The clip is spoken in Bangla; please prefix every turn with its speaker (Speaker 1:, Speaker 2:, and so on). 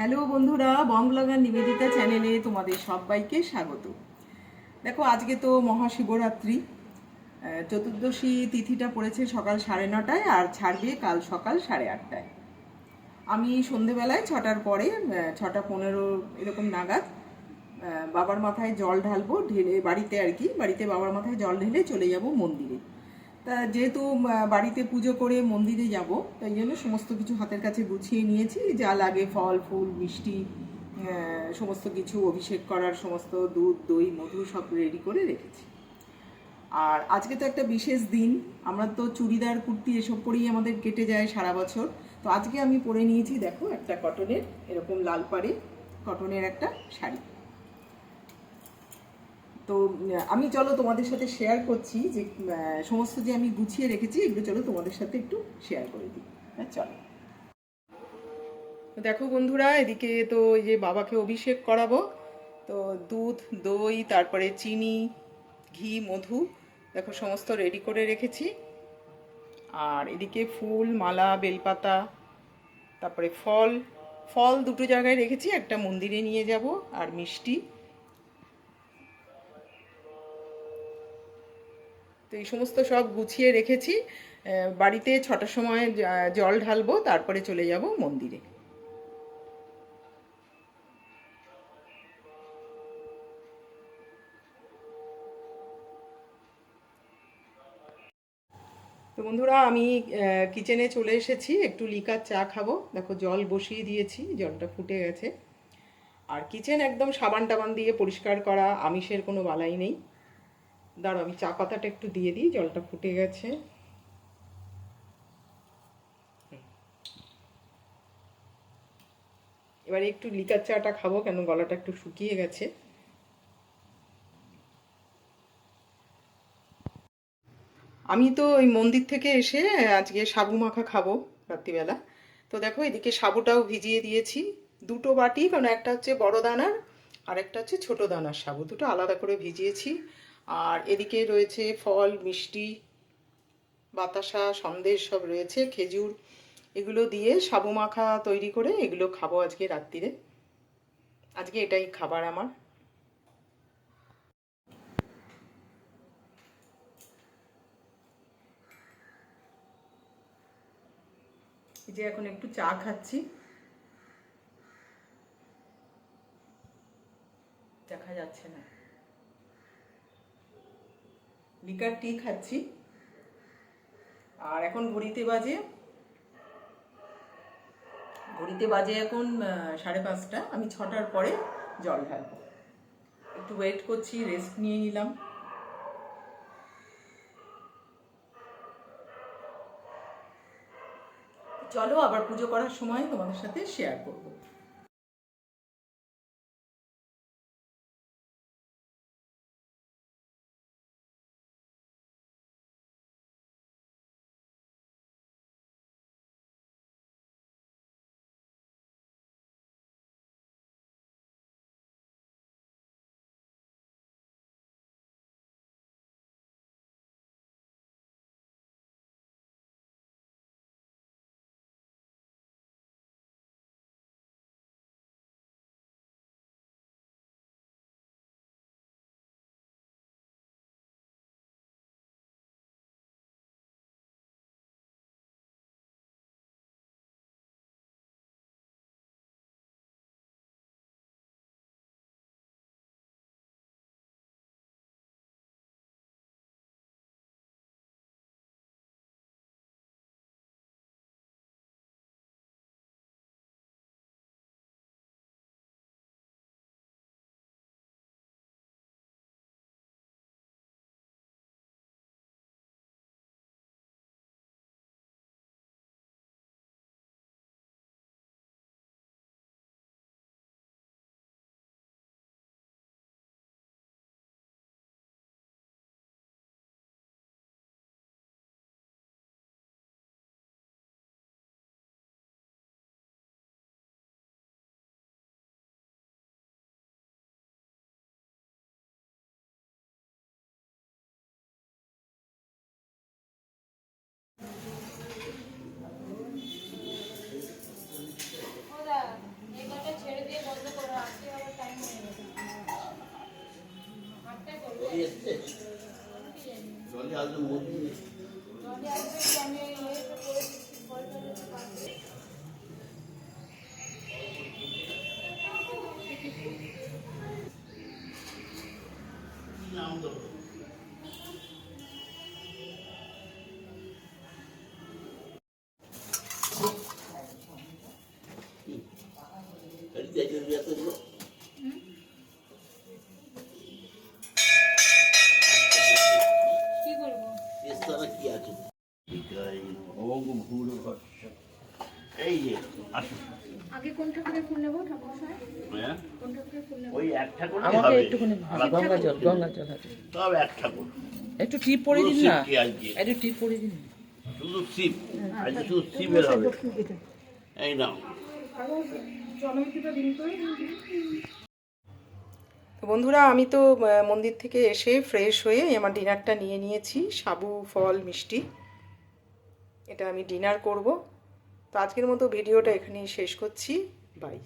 Speaker 1: হ্যালো বন্ধুরা, বং ব্লগার নিবেদিতা চ্যানেলে তোমাদের সবাইকে স্বাগত। দেখো, আজকে তো মহাশিবরাত্রি। চতুর্দশী তিথিটা পড়েছে সকাল 9:30টায় আর ছাড়বে কাল সকাল 8:30টায়। আমি সন্ধেবেলায় 6টার পরে 6টা 15 এরকম নাগাদ বাবার মাথায় জল ঢালবো, ঢেলে বাড়িতে আর কি, বাড়িতে বাবার মাথায় জল ঢেলে চলে যাব মন্দিরে। তা যেহেতু বাড়িতে পুজো করে মন্দিরে যাব, তাই জন্য সমস্ত কিছু হাতের কাছে গুছিয়ে নিয়েছি, যা লাগে ফল ফুল মিষ্টি, সমস্ত কিছু অভিষেক করার সমস্ত দুধ দই মধু সব রেডি করে রেখেছি। আর আজকে তো একটা বিশেষ দিন, আমরা তো চুড়িদার কুর্তি এসব পরেই আমাদের কেটে যায় সারা বছর। তো আজকে আমি পরে নিয়েছি, দেখো, একটা কটনের এরকম লাল পাড়ে কটনের একটা শাড়ি। তো আমি চলো তোমাদের সাথে শেয়ার করছি যে সমস্ত যে আমি গুছিয়ে রেখেছি এগুলো চলো তোমাদের সাথে একটু শেয়ার করে দিই। হ্যাঁ, চলো। দেখো বন্ধুরা, এদিকে তো এই যে বাবাকে অভিষেক করাবো, তো দুধ দই তারপরে চিনি ঘি মধু দেখো সমস্ত রেডি করে রেখেছি। আর এদিকে ফুল মালা বেলপাতা তারপরে ফল ফল দুটো জায়গায় রেখেছি, একটা মন্দিরে নিয়ে যাব আর মিষ্টি। তো এই সমস্ত সব গুছিয়ে রেখেছি। বাড়িতে 6টার সময় জল ঢালবো, তারপরে চলে যাব মন্দিরে। তো বন্ধুরা, আমি কিচেনে চলে এসেছি, একটু লিকার চা খাবো। দেখো জল বসিয়ে দিয়েছি, জলটা ফুটে গেছে। আর কিচেন একদম সাবান টাবান দিয়ে পরিষ্কার করা, আমিষের কোনো বালাই নেই। দাঁড়াও, আমি চা পাতাটা একটু দিয়ে দিই, জলটা ফুটে গেছে। এবারে একটু লিকার চাটা খাবো, কেন গলাটা একটু শুকিয়ে গেছে। আমি তো ওই মন্দির থেকে এসে আজকে সাবু মাখা খাবো রাত্রিবেলা। তো দেখো, এদিকে সাবুটাও ভিজিয়ে দিয়েছি, দুটো বাটি, কারণ একটা হচ্ছে বড় দানার আর একটা হচ্ছে ছোট দানার সাবু, দুটো আলাদা করে ভিজিয়েছি। আর এদিকে রয়েছে ফল মিষ্টি বাতাসা সন্দেশ সব রয়েছে, খেজুর, এগুলো দিয়ে সাবু মাখা তৈরি করে এগুলো খাবো আজকে রাত্রিরে। আজকে এটাই খাবার আমার। এই যে এখন একটু চা খাচ্ছি, দেখা যাচ্ছে না, লিকার টি খাচ্ছি। আর এখন ঘড়িতে বাজে এখন 5:30। আমি 6টার পরে জল ঢালবো। একটু ওয়েট করছি, রেস্ট নিয়ে নিলাম। চলো, আবার পুজো করার সময় তোমাদের সাথে শেয়ার করবো।
Speaker 2: আগে কোন ঠাকুরের ফুল নেবো ঠাকুর সাহেব?
Speaker 3: হ্যাঁ
Speaker 2: কোন ঠাকুরের ফুল নেবো?
Speaker 3: ওই এক ঠাকুর
Speaker 4: আমাকে একটুখানি গঙ্গা জল আছে
Speaker 3: সব এক ঠাকুর
Speaker 4: একটু টিপ পরে দিন না,
Speaker 3: কি আজকে
Speaker 4: একটু টিপ পরে দিন।
Speaker 3: শুধু শিব আজকে শুধু শিবের হবে এই নাও
Speaker 1: তো বন্ধুরা আমি তো মন্দির থেকে এসে ফ্রেশ হয়ে আমার ডিনারটা নিয়ে নিয়েছি, সাবু ফল মিষ্টি, এটা আমি ডিনার করব। তো আজকের মতো ভিডিওটা এখানেই শেষ করছি, বাই।